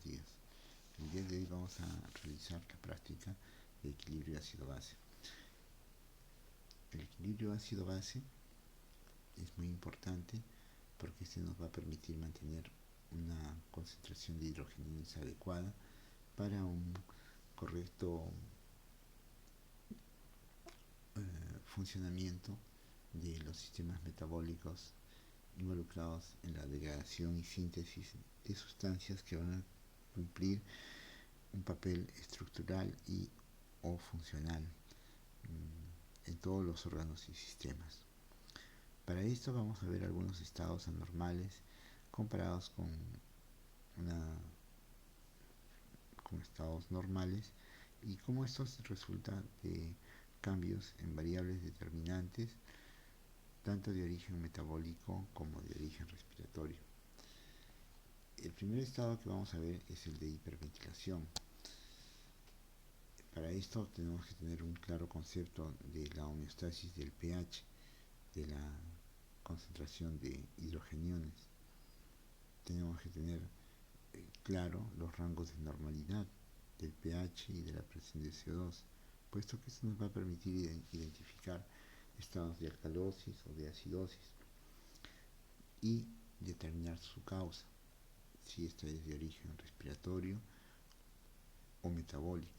buenos días. El día de hoy vamos a realizar la práctica de equilibrio ácido-base. El equilibrio ácido-base es muy importante porque este nos va a permitir mantener una concentración de hidrogeniones adecuada para un correcto funcionamiento de los sistemas metabólicos involucrados en la degradación y síntesis de sustancias que van a cumplir un papel estructural y o funcional en todos los órganos y sistemas. Para esto vamos a ver algunos estados anormales comparados con estados normales y cómo estos resultan de cambios en variables determinantes tanto de origen metabólico como de origen respiratorio. El primer estado que vamos a ver es el de hiperventilación. Para esto tenemos que tener un claro concepto de la homeostasis del pH, de la concentración de hidrogeniones. Tenemos que tener claro los rangos de normalidad del pH y de la presión de CO2, puesto que esto nos va a permitir identificar estados de alcalosis o de acidosis y determinar su causa, si esta es de origen respiratorio o metabólico.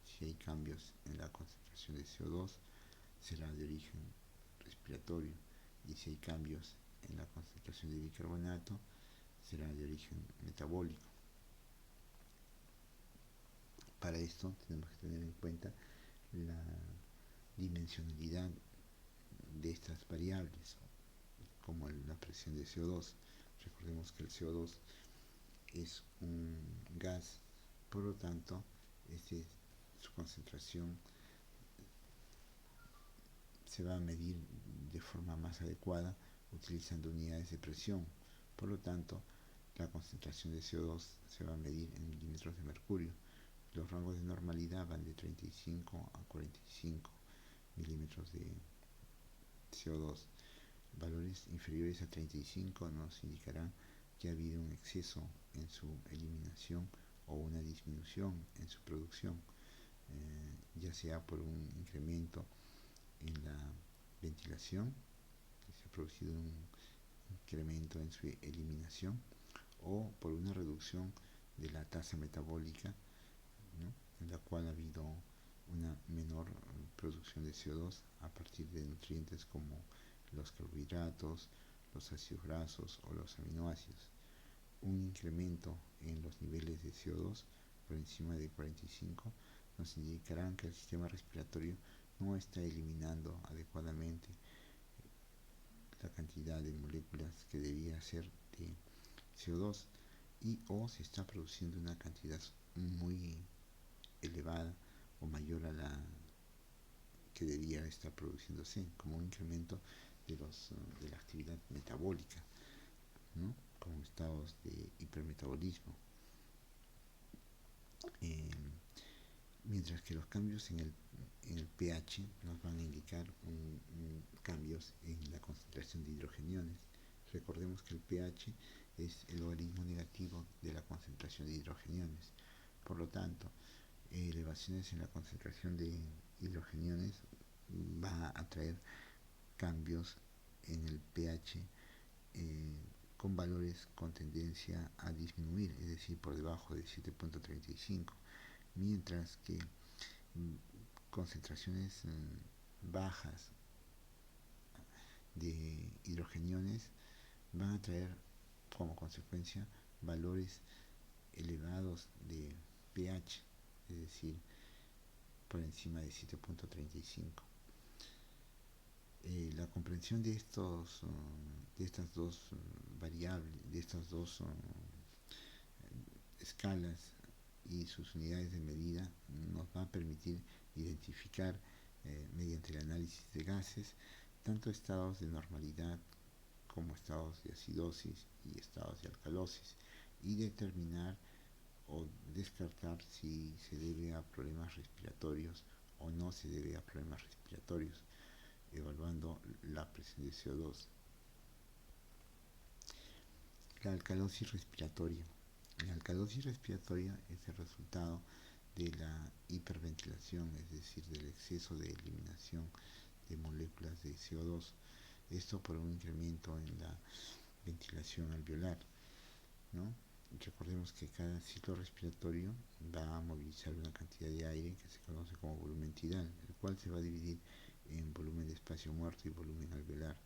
Si hay cambios en la concentración de CO2, será de origen respiratorio, y si hay cambios en la concentración de bicarbonato, será de origen metabólico. Para esto tenemos que tener en cuenta la dimensionalidad de estas variables, como la presión de CO2. Recordemos que el CO2 es un gas, por lo tanto, su concentración se va a medir de forma más adecuada utilizando unidades de presión. Por lo tanto, la concentración de CO2 se va a medir en milímetros de mercurio. Los rangos de normalidad van de 35 a 45 milímetros de CO2. Valores inferiores a 35 nos indicarán que ha habido un exceso en su eliminación o una disminución en su producción, ya sea por un incremento en la ventilación, que se ha producido un incremento en su eliminación, o por una reducción de la tasa metabólica, ¿no?, en la cual ha habido una menor producción de CO2 a partir de nutrientes como los carbohidratos, los ácidos grasos o los aminoácidos. Un incremento en los niveles de CO2 por encima de 45 nos indicarán que el sistema respiratorio no está eliminando adecuadamente la cantidad de moléculas que debía ser de CO2 y o se está produciendo una cantidad muy elevada o mayor a la que debía estar produciéndose, como un incremento de la actividad metabólica, ¿no?, como estados de hipermetabolismo. Mientras que los cambios en el pH nos van a indicar cambios en la concentración de hidrogeniones. Recordemos que el pH es el logaritmo negativo de la concentración de hidrogeniones. Por lo tanto, elevaciones en la concentración de hidrogeniones va a traer cambios en el pH con valores con tendencia a disminuir, es decir, por debajo de 7.35, mientras que concentraciones bajas de hidrogeniones van a traer como consecuencia valores elevados de pH, es decir, por encima de 7.35. La comprensión de estas dos variables, de estas dos escalas y sus unidades de medida nos va a permitir identificar mediante el análisis de gases tanto estados de normalidad como estados de acidosis y estados de alcalosis, y determinar o descartar si se debe a problemas respiratorios o no se debe a problemas respiratorios, evaluando la presión de CO2. La alcalosis respiratoria. La alcalosis respiratoria es el resultado de la hiperventilación, es decir, del exceso de eliminación de moléculas de CO2. Esto por un incremento en la ventilación alveolar, ¿no? Recordemos que cada ciclo respiratorio va a movilizar una cantidad de aire que se conoce como volumen tidal, el cual se va a dividir en volumen de espacio muerto y volumen alveolar.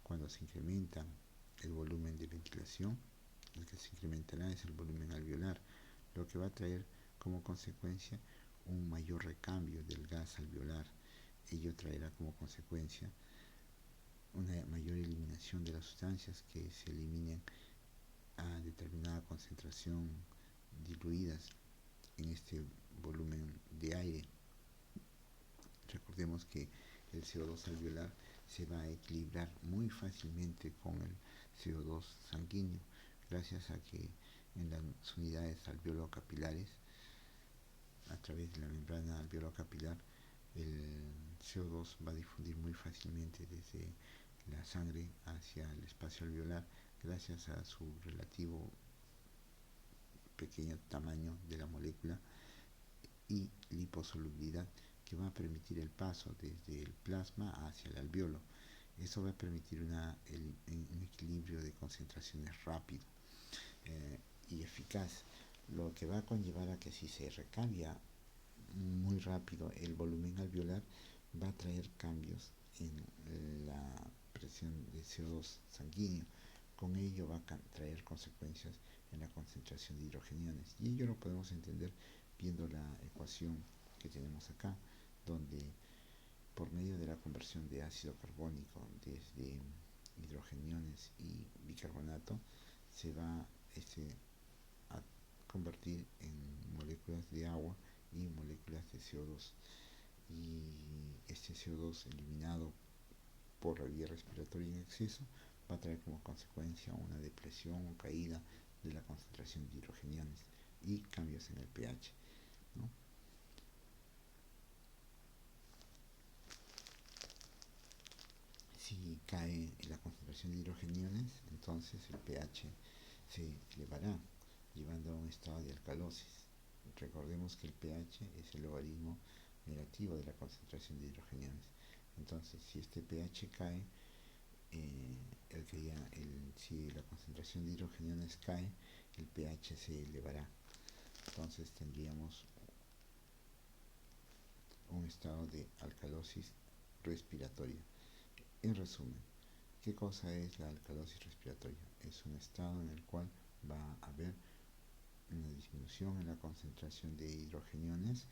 Cuando se incrementa el volumen de ventilación, el que se incrementará es el volumen alveolar, lo que va a traer como consecuencia un mayor recambio del gas alveolar. Ello traerá como consecuencia una mayor eliminación de las sustancias que se eliminen a determinada concentración diluidas en este volumen de aire. Recordemos que el CO2 alveolar se va a equilibrar muy fácilmente con el CO2 sanguíneo, gracias a que en las unidades alveolo-capilares, a través de la membrana alveolo-capilar, el CO2 va a difundir muy fácilmente desde la sangre hacia el espacio alveolar, gracias a su relativo pequeño tamaño de la molécula y liposolubilidad, que va a permitir el paso desde el plasma hacia el alveolo. Eso va a permitir un equilibrio de concentraciones rápido y eficaz, lo que va a conllevar a que si se recambia muy rápido el volumen alveolar, va a traer cambios en la presión de CO2 sanguíneo. Con ello va a traer consecuencias en la concentración de hidrogeniones, y ello lo podemos entender viendo la ecuación que tenemos acá, donde por medio de la conversión de ácido carbónico desde hidrogeniones y bicarbonato, se va a convertir en moléculas de agua y moléculas de CO2. Y este CO2 eliminado por la vía respiratoria en exceso va a traer como consecuencia una depresión o caída de la concentración de hidrogeniones y cambios en el pH, ¿no? Si cae la concentración de hidrogeniones, entonces el pH se elevará, llevando a un estado de alcalosis. Recordemos que el pH es el logaritmo negativo de la concentración de hidrogeniones. Entonces, si este pH cae, si la concentración de hidrogeniones cae, el pH se elevará. Entonces tendríamos un estado de alcalosis respiratoria. En resumen, ¿qué cosa es la alcalosis respiratoria? Es un estado en el cual va a haber una disminución en la concentración de hidrogeniones,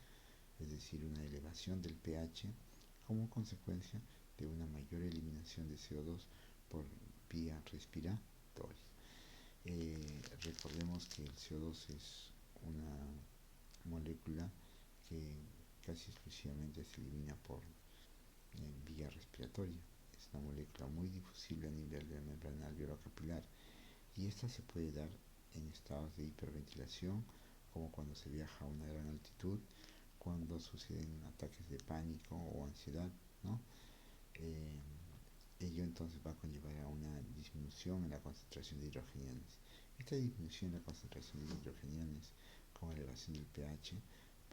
es decir, una elevación del pH como consecuencia de una mayor eliminación de CO2 por vía respiratoria. Recordemos que el CO2 es una molécula que casi exclusivamente se elimina por vía respiratoria. Es una molécula muy difusible a nivel de la membrana alveolo-capilar, y esta se puede dar en estados de hiperventilación, como cuando se viaja a una gran altitud, cuando suceden ataques de pánico o ansiedad, ¿no? Ello entonces va a conllevar a una disminución en la concentración de hidrogeniones. Esta disminución en la concentración de hidrogeniones con elevación del pH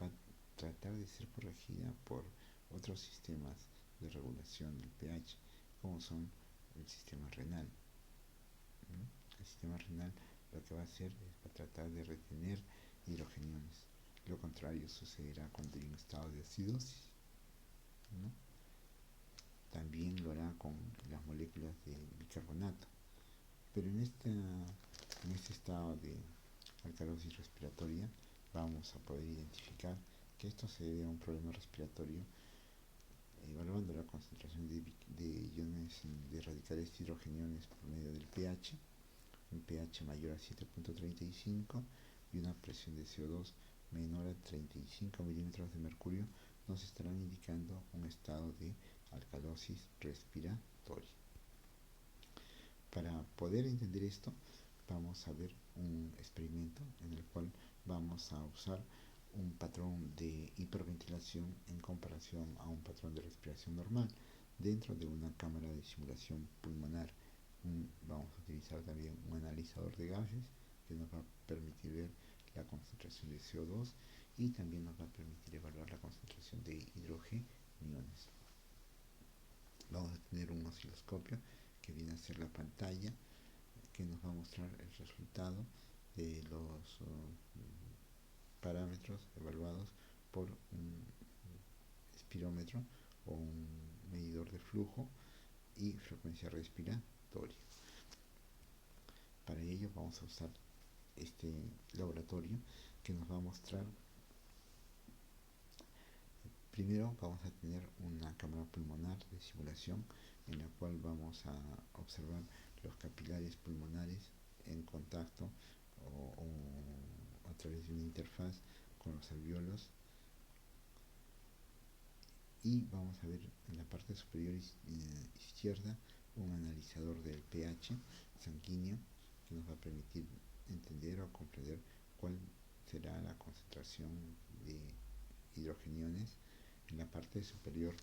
va a tratar de ser corregida por otros sistemas de regulación del pH, como son el sistema renal. El sistema renal lo que va a hacer es va a tratar de retener hidrogeniones. Lo contrario sucederá cuando hay un estado de acidosis, ¿no? También lo hará con las moléculas de bicarbonato. Pero en este estado de alcalosis respiratoria vamos a poder identificar que esto se debe a un problema respiratorio, evaluando la concentración de iones de radicales hidrogeniones por medio del pH, un pH mayor a 7.35 y una presión de CO2 menor a 35 milímetros de mercurio, nos estarán indicando un estado de alcalosis respiratoria. Para poder entender esto, vamos a ver un experimento en el cual vamos a usar un patrón de hiperventilación en comparación a un patrón de respiración normal dentro de una cámara de simulación pulmonar. Vamos a utilizar también un analizador de gases que nos va a permitir ver la concentración de CO2 y también nos va a permitir evaluar la concentración de hidrogeniones. Vamos a tener un osciloscopio que viene a ser la pantalla que nos va a mostrar el resultado de los parámetros evaluados por un espirómetro o un medidor de flujo y frecuencia respiratoria. Para ello vamos a usar este laboratorio que nos va a mostrar. Primero vamos a tener una cámara pulmonar de simulación en la cual vamos a observar los capilares pulmonares en contacto o a través de una interfaz con los alvéolos, y vamos a ver en la parte superior izquierda un analizador del pH sanguíneo que nos va a permitir entender o comprender cuál será la concentración de hidrogeniones. En la parte superior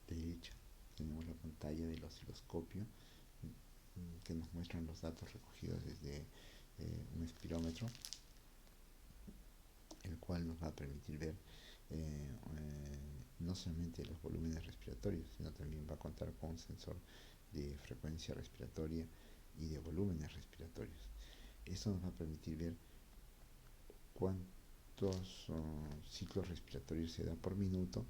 derecha tenemos la pantalla del osciloscopio que nos muestran los datos recogidos desde un espirómetro, el cual nos va a permitir ver no solamente los volúmenes respiratorios, sino también va a contar con un sensor de frecuencia respiratoria y de volúmenes respiratorios. Esto nos va a permitir ver cuántos ciclos respiratorios se da por minuto,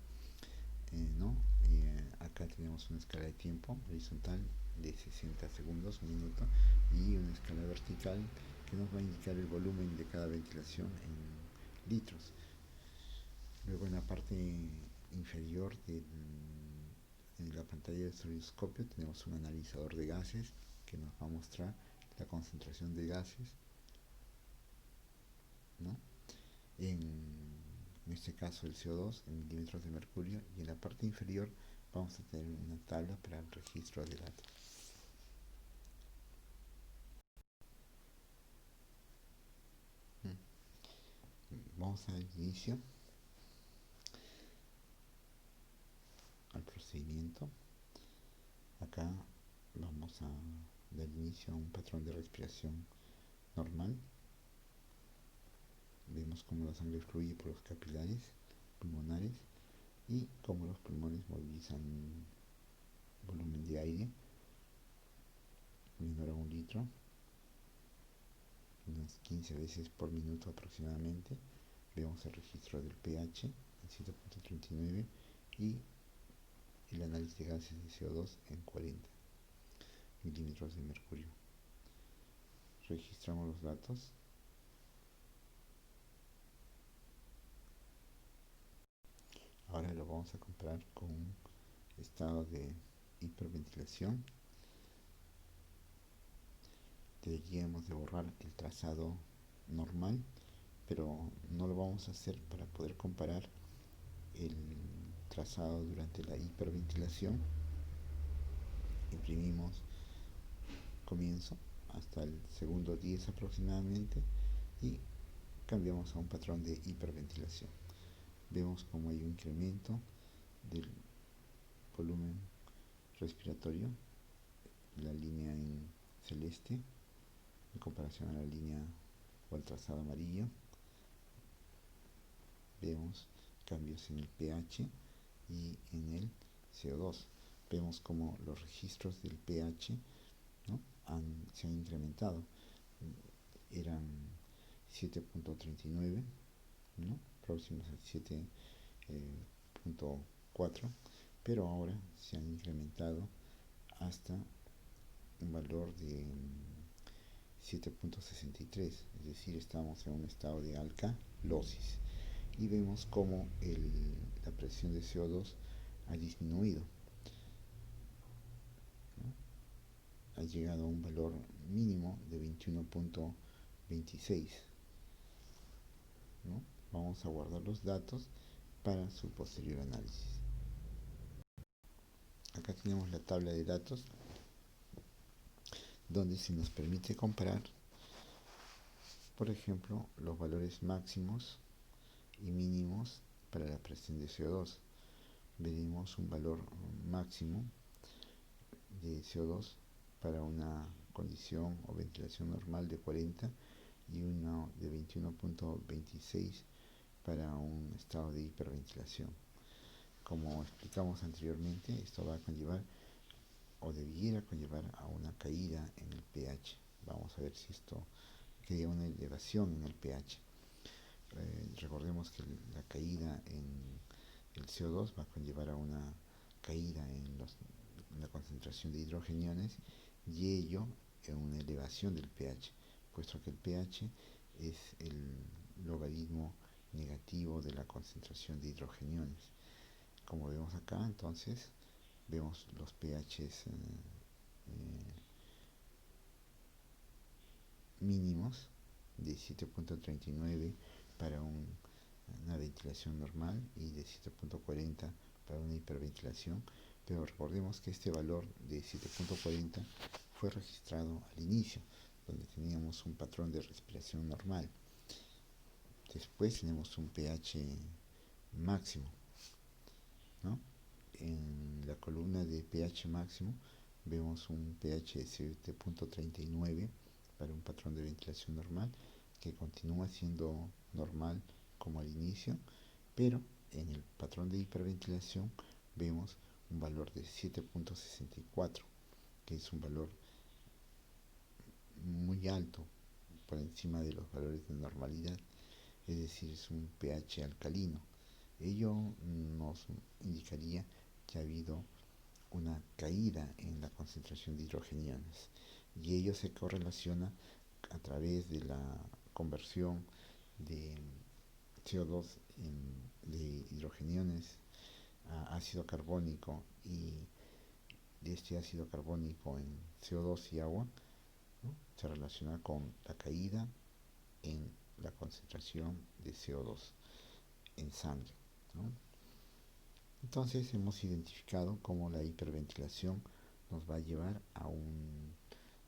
acá tenemos una escala de tiempo horizontal de 60 segundos, un minuto, y una escala vertical que nos va a indicar el volumen de cada ventilación en litros. Luego en la parte inferior en la pantalla del osciloscopio tenemos un analizador de gases que nos va a mostrar la concentración de gases, ¿no? En este caso el CO2 en milímetros de mercurio, y en la parte inferior vamos a tener una tabla para el registro de datos. Vamos al inicio, al procedimiento. Acá vamos a dar inicio a un patrón de respiración normal. Vemos cómo la sangre fluye por los capilares pulmonares y cómo los pulmones movilizan volumen de aire menor a 1 litro, unas 15 veces por minuto aproximadamente. Vemos el registro del pH en 7.39 y el análisis de gases de CO2 en 40 milímetros de mercurio. Registramos los datos. Ahora lo vamos a comparar con un estado de hiperventilación. Deberíamos de borrar el trazado normal, pero no lo vamos a hacer para poder comparar el trazado durante la hiperventilación. Imprimimos comienzo hasta el segundo 10 aproximadamente y cambiamos a un patrón de hiperventilación. Vemos como hay un incremento del volumen respiratorio, la línea en celeste en comparación a la línea o al trazado amarillo. Vemos cambios en el pH y en el CO2. Vemos como los registros del pH, ¿no?, se han incrementado. Eran 7.39, ¿no?, próximos al 7.4, pero ahora se han incrementado hasta un valor de 7.63, es decir, estamos en un estado de alcalosis, y vemos como la presión de CO2 ha disminuido, ¿no?, ha llegado a un valor mínimo de 21.26, ¿no? Vamos a guardar los datos para su posterior análisis. Acá tenemos la tabla de datos donde se nos permite comparar, por ejemplo, los valores máximos y mínimos para la presión de CO2. Veremos un valor máximo de CO2 para una condición o ventilación normal de 40 y uno de 21.26 para un estado de hiperventilación. Como explicamos anteriormente, esto va a conllevar o debiera conllevar a una caída en el pH. Vamos a ver si esto crea una elevación en el pH. Recordemos que la caída en el CO2 va a conllevar a una caída en la concentración de hidrogeniones y ello en una elevación del pH, puesto que el pH es el logaritmo negativo de la concentración de hidrogeniones. Como vemos acá, entonces, vemos los pHs mínimos de 7.39 para una ventilación normal y de 7.40 para una hiperventilación, pero recordemos que este valor de 7.40 fue registrado al inicio, donde teníamos un patrón de respiración normal. Después tenemos un pH máximo, ¿no? En la columna de pH máximo vemos un pH de 7.39 para un patrón de ventilación normal, que continúa siendo normal como al inicio, pero en el patrón de hiperventilación vemos un valor de 7.64, que es un valor muy alto por encima de los valores de normalidad, es decir, es un pH alcalino. Ello nos indicaría que ha habido una caída en la concentración de hidrogeniones y ello se correlaciona a través de la conversión de CO2 de hidrogeniones a ácido carbónico y de este ácido carbónico en CO2 y agua, ¿no? Se relaciona con la caída en la concentración de CO2 en sangre, ¿no? Entonces hemos identificado cómo la hiperventilación nos va a llevar a un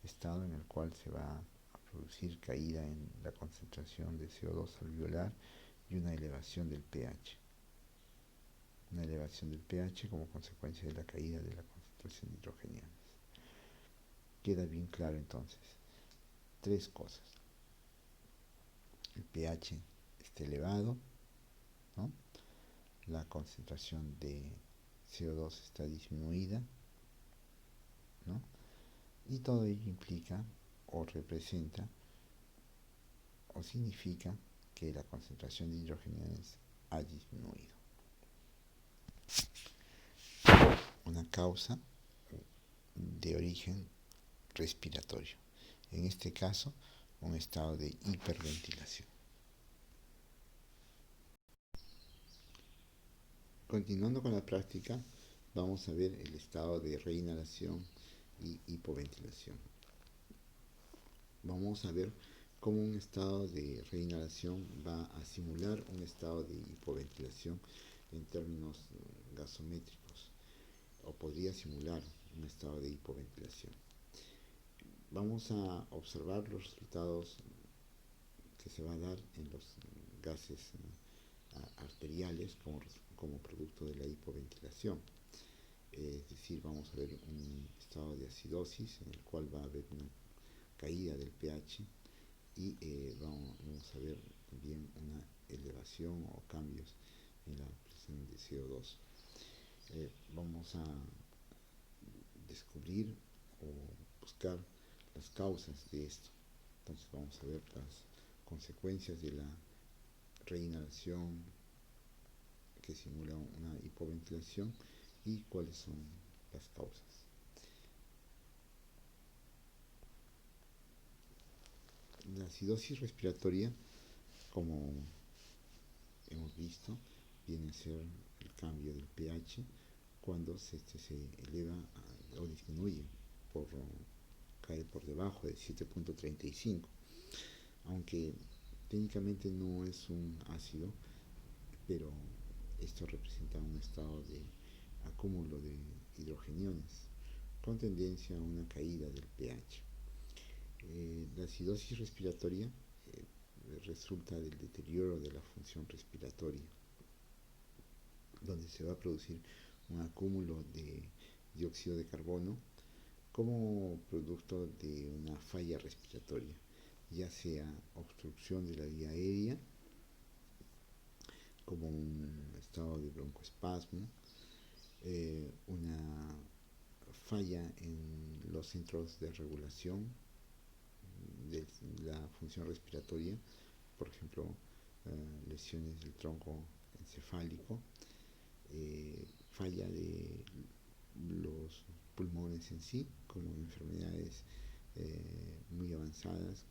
estado en el cual se va a producir caída en la concentración de CO2 alveolar y una elevación del pH. Una elevación del pH como consecuencia de la caída de la concentración de hidrogeniones. Queda bien claro entonces tres cosas. El pH está elevado, ¿no? La concentración de CO2 está disminuida, ¿no? Y todo ello implica o representa o significa que la concentración de hidrogeniones ha disminuido. Una causa de origen respiratorio. En este caso, un estado de hiperventilación. Continuando con la práctica, vamos a ver el estado de reinhalación y hipoventilación. Vamos a ver cómo un estado de reinhalación va a simular un estado de hipoventilación en términos gasométricos, o podría simular un estado de hipoventilación. Vamos a observar los resultados que se va a dar en los gases arteriales como producto de la hipoventilación. Es decir, vamos a ver un estado de acidosis en el cual va a haber una caída del pH y vamos a ver también una elevación o cambios en la presión de CO2. Vamos a descubrir o buscar las causas de esto. Entonces vamos a ver las consecuencias de la reinhalación que simula una hipoventilación y cuáles son las causas. La acidosis respiratoria, como hemos visto, viene a ser el cambio del pH cuando se eleva o disminuye, cae por debajo de 7.35, aunque técnicamente no es un ácido, pero esto representa un estado de acúmulo de hidrogeniones con tendencia a una caída del pH. La acidosis respiratoria resulta del deterioro de la función respiratoria, donde se va a producir un acúmulo de dióxido de carbono como producto de una falla respiratoria, ya sea obstrucción de la vía aérea, como un estado de broncoespasmo, una falla en los centros de regulación de la función respiratoria, por ejemplo, lesiones del tronco encefálico, falla de los pulmones en sí, como enfermedades muy avanzadas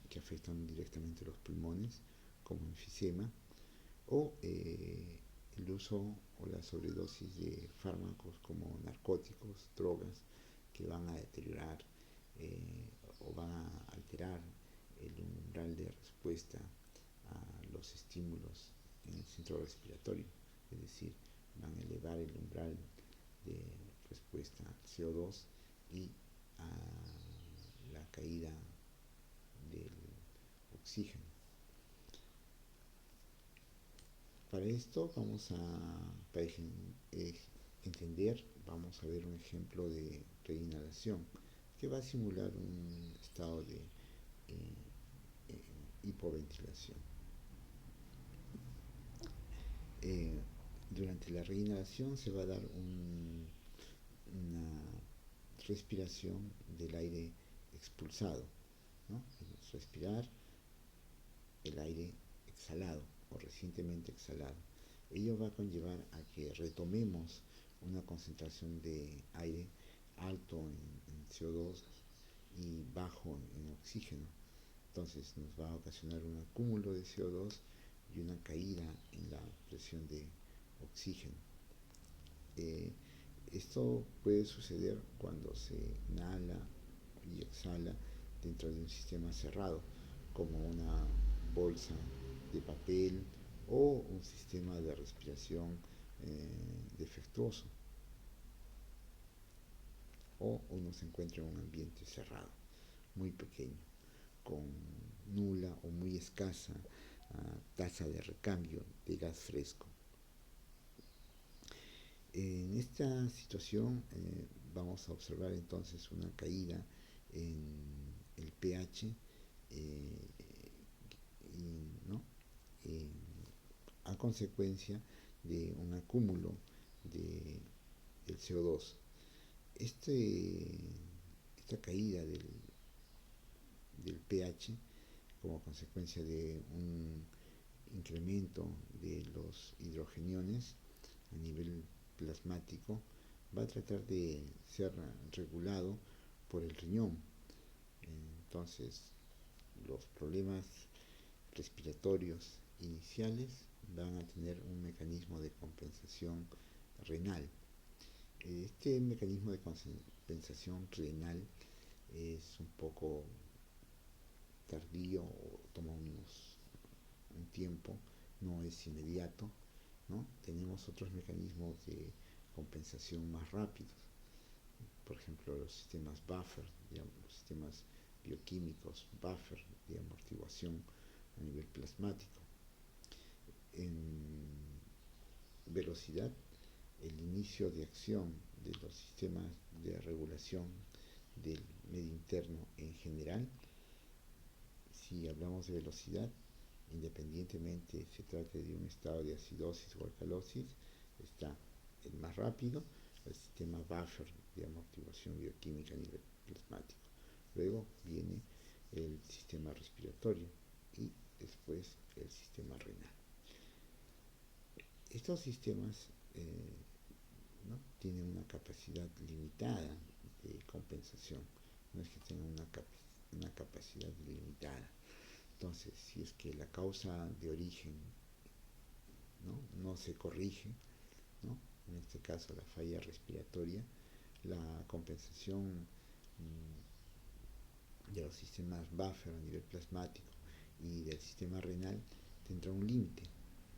que afectan directamente los pulmones, como enfisema, o el uso o la sobredosis de fármacos como narcóticos, drogas, que van a deteriorar o van a alterar el umbral de respuesta a los estímulos en el centro respiratorio, es decir, van a elevar el umbral de respuesta al CO2 y a la caída del oxígeno. Para esto para entender, vamos a ver un ejemplo de reinhalación que va a simular un estado de hipoventilación. Durante la reinhalación se va a dar una respiración del aire expulsado, ¿no? Es respirar el aire exhalado o recientemente exhalado. Ello va a conllevar a que retomemos una concentración de aire alto en CO2 y bajo en oxígeno. Entonces nos va a ocasionar un acúmulo de CO2 y una caída en la presión de oxígeno. Esto puede suceder cuando se inhala y exhala dentro de un sistema cerrado, como una bolsa de papel o un sistema de respiración defectuoso, o uno se encuentra en un ambiente cerrado, muy pequeño, con nula o muy escasa tasa de recambio de gas fresco. En esta situación vamos a observar entonces una caída en el pH ¿no? A consecuencia de un acúmulo del CO2. Esta caída del pH como consecuencia de un incremento de los hidrogeniones a nivel plasmático va a tratar de ser regulado por el riñón. Entonces, los problemas respiratorios iniciales van a tener un mecanismo de compensación renal. Este mecanismo de compensación renal es un poco tardío o toma un tiempo, no es inmediato, ¿no? Tenemos otros mecanismos de compensación más rápidos, por ejemplo los sistemas buffer, digamos, los sistemas bioquímicos buffer de amortiguación a nivel plasmático. En velocidad, el inicio de acción de los sistemas de regulación del medio interno en general, si hablamos de velocidad, independientemente se trate de un estado de acidosis o alcalosis, está el más rápido, el sistema buffer de amortiguación bioquímica a nivel plasmático. Luego viene el sistema respiratorio y después el sistema renal. Estos sistemas ¿no? tienen una capacidad limitada de compensación, no es que tengan una capacidad limitada. Entonces, si es que la causa de origen no se corrige, ¿no? En este caso la falla respiratoria, la compensación de los sistemas buffer a nivel plasmático y del sistema renal tendrá un límite,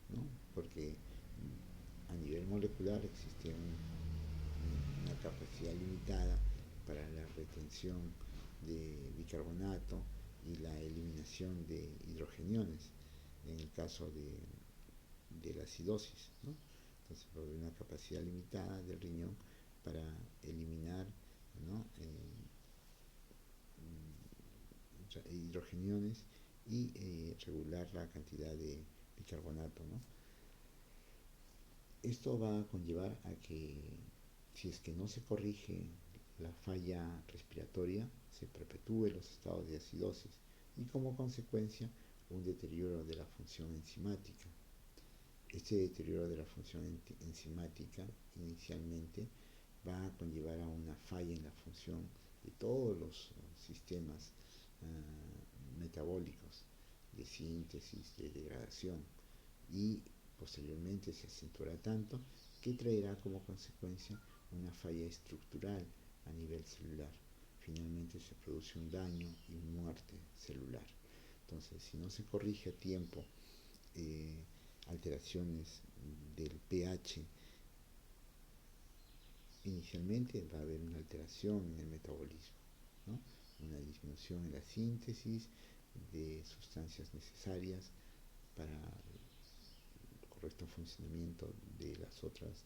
¿no? Porque a nivel molecular existe una capacidad limitada para la retención de bicarbonato y la eliminación de hidrogeniones en el caso de la acidosis, ¿no? Entonces va a haber una capacidad limitada del riñón para eliminar, ¿no? hidrogeniones y regular la cantidad de bicarbonato, ¿no? Esto va a conllevar a que, si es que no se corrige la falla respiratoria, se perpetúe los estados de acidosis y, como consecuencia, un deterioro de la función enzimática. Este deterioro de la función enzimática inicialmente va a conllevar a una falla en la función de todos los sistemas metabólicos, de síntesis, de degradación, y posteriormente se acentuará tanto que traerá como consecuencia una falla estructural a nivel celular. Finalmente se produce un daño y muerte celular. Entonces, si no se corrige a tiempo alteraciones del pH, inicialmente va a haber una alteración en el metabolismo, ¿no? Una disminución en la síntesis de sustancias necesarias para el correcto funcionamiento de los otros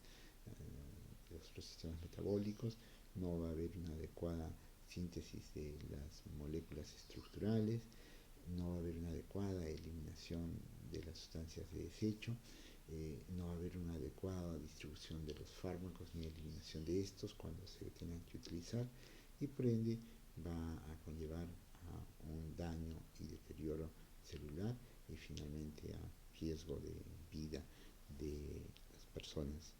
sistemas metabólicos. No va a haber una adecuada síntesis de las moléculas estructurales, no va a haber una adecuada eliminación de las sustancias de desecho, no va a haber una adecuada distribución de los fármacos ni eliminación de estos cuando se tengan que utilizar, y por ende va a conllevar a un daño y deterioro celular y finalmente a riesgo de vida de las personas.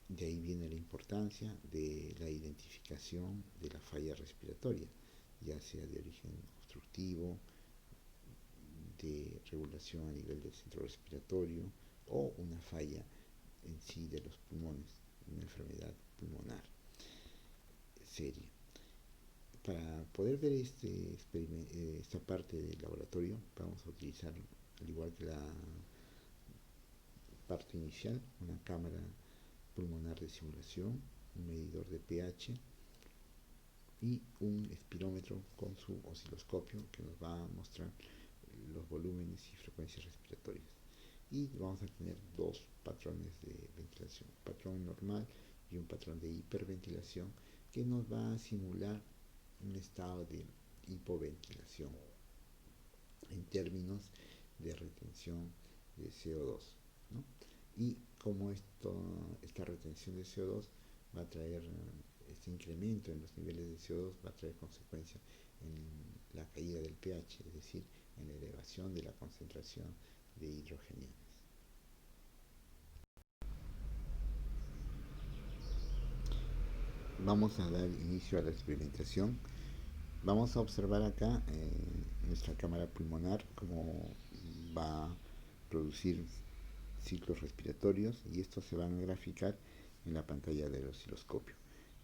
De ahí viene la importancia de la identificación de la falla respiratoria, ya sea de origen obstructivo, de regulación a nivel del centro respiratorio o una falla en sí de los pulmones, una enfermedad pulmonar seria. Para poder ver esta parte del laboratorio vamos a utilizar, al igual que la parte inicial, una cámara pulmonar de simulación, un medidor de pH y un espirómetro con su osciloscopio que nos va a mostrar los volúmenes y frecuencias respiratorias. Y vamos a tener dos patrones de ventilación, un patrón normal y un patrón de hiperventilación, que nos va a simular un estado de hipoventilación en términos de retención de CO2, ¿no? Y como esta retención de CO2 va a traer, este incremento en los niveles de CO2 va a traer consecuencia en la caída del pH, es decir, en la elevación de la concentración de hidrogeniones. Vamos a dar inicio a la experimentación. Vamos a observar acá nuestra cámara pulmonar cómo va a producir ciclos respiratorios, y estos se van a graficar en la pantalla del osciloscopio.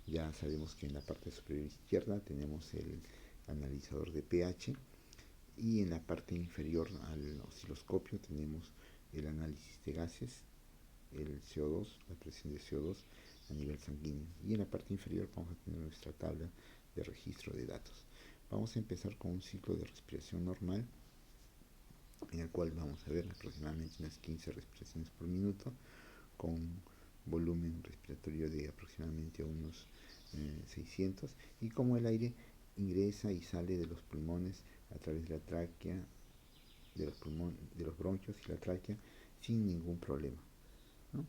Ya sabemos que en la parte superior izquierda tenemos el analizador de pH, y en la parte inferior al osciloscopio tenemos el análisis de gases, el CO2, la presión de CO2 a nivel sanguíneo, y en la parte inferior vamos a tener nuestra tabla de registro de datos. Vamos a empezar con un ciclo de respiración normal, en el cual vamos a ver aproximadamente unas 15 respiraciones por minuto, con volumen respiratorio de aproximadamente unos 600, y como el aire ingresa y sale de los pulmones a través de la tráquea, de los bronquios y la tráquea sin ningún problema, ¿no?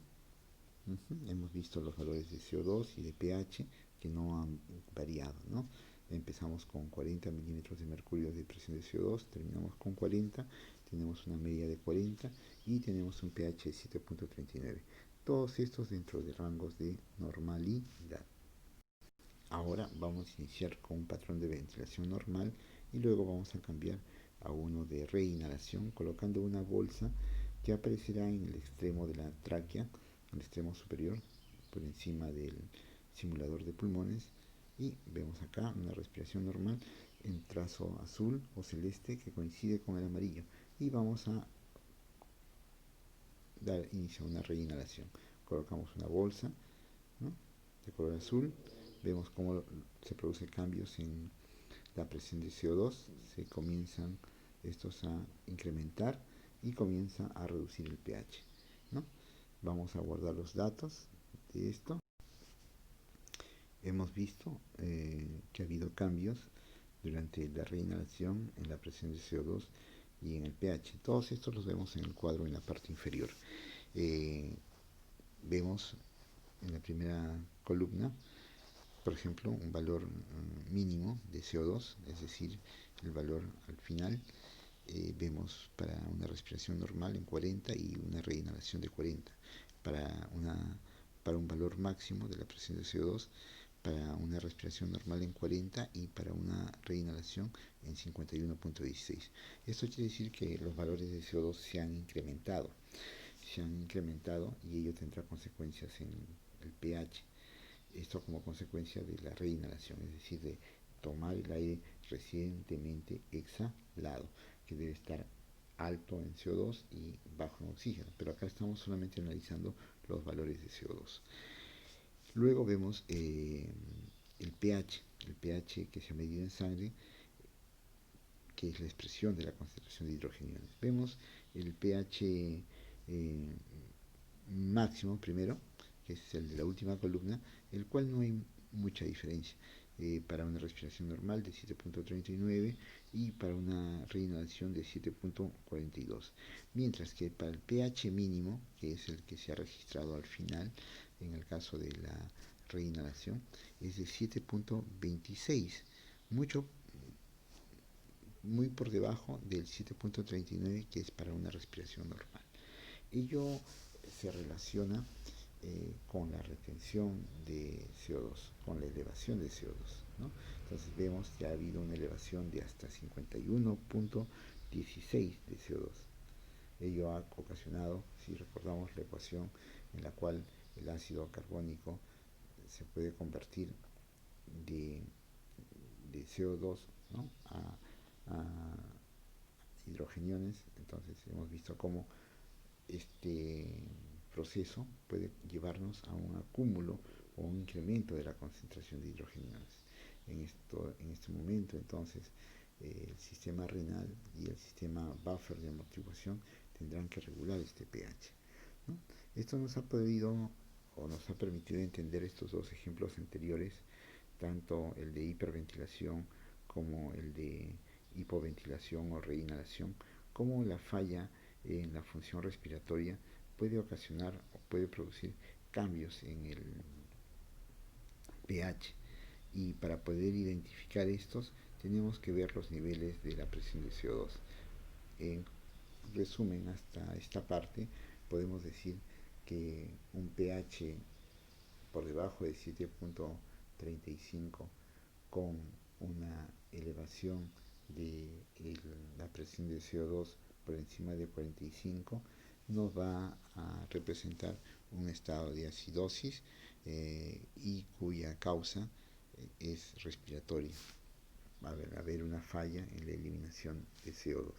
Hemos visto los valores de CO2 y de pH que no han variado, ¿no? Empezamos con 40 milímetros de mercurio de presión de CO2, terminamos con 40, tenemos una media de 40 y tenemos un pH de 7.39. Todos estos dentro de rangos de normalidad. Ahora vamos a iniciar con un patrón de ventilación normal y luego vamos a cambiar a uno de reinhalación, colocando una bolsa que aparecerá en el extremo de la tráquea, en el extremo superior, por encima del simulador de pulmones, y vemos acá una respiración normal en trazo azul o celeste que coincide con el amarillo, y vamos a dar inicio a una reinhalación. Colocamos una bolsa, ¿no?, de color azul, vemos cómo se producen cambios en la presión de CO2, se comienzan estos a incrementar y comienza a reducir el pH, ¿no? Vamos a guardar los datos de esto. Hemos visto que ha habido cambios durante la reinhalación, en la presión de CO2 y en el pH. Todos estos los vemos en el cuadro en la parte inferior. Vemos en la primera columna, por ejemplo, un valor mínimo de CO2, es decir, el valor al final. Vemos para una respiración normal en 40 y una reinhalación de 40. Para un valor máximo de la presión de CO2, para una respiración normal en 40 y para una reinhalación en 51.16. Esto quiere decir que los valores de CO2 se han incrementado y ello tendrá consecuencias en el pH. Esto como consecuencia de la reinhalación, es decir, de tomar el aire recientemente exhalado, que debe estar alto en CO2 y bajo en oxígeno. Pero acá estamos solamente analizando los valores de CO2. Luego vemos el pH que se ha medido en sangre, que es la expresión de la concentración de hidrogeniones. Vemos el pH máximo primero, que es el de la última columna, el cual no hay mucha diferencia. Para una respiración normal de 7.39 y para una reinhalación de 7.42. Mientras que para el pH mínimo, que es el que se ha registrado al final, en el caso de la reinhalación, es de 7.26, muy por debajo del 7.39, que es para una respiración normal. Ello se relaciona con la retención de CO2, con la elevación de CO2, ¿no? Entonces vemos que ha habido una elevación de hasta 51.16 de CO2. Ello ha ocasionado, si recordamos la ecuación en la cual el ácido carbónico se puede convertir de CO2, ¿no?, a hidrogeniones. Entonces hemos visto cómo este proceso puede llevarnos a un acúmulo o un incremento de la concentración de hidrogeniones. En este momento, entonces, el sistema renal y el sistema buffer de amortiguación tendrán que regular este pH, ¿no? Esto nos ha permitido entender estos dos ejemplos anteriores, tanto el de hiperventilación como el de hipoventilación o reinhalación, como la falla en la función respiratoria puede ocasionar o puede producir cambios en el pH. Y para poder identificar estos, tenemos que ver los niveles de la presión de CO2. En resumen, hasta esta parte, podemos decir que un pH por debajo de 7.35 con una elevación de la presión de CO2 por encima de 45 nos va a representar un estado de acidosis y cuya causa es respiratoria. Va a haber una falla en la eliminación de CO2.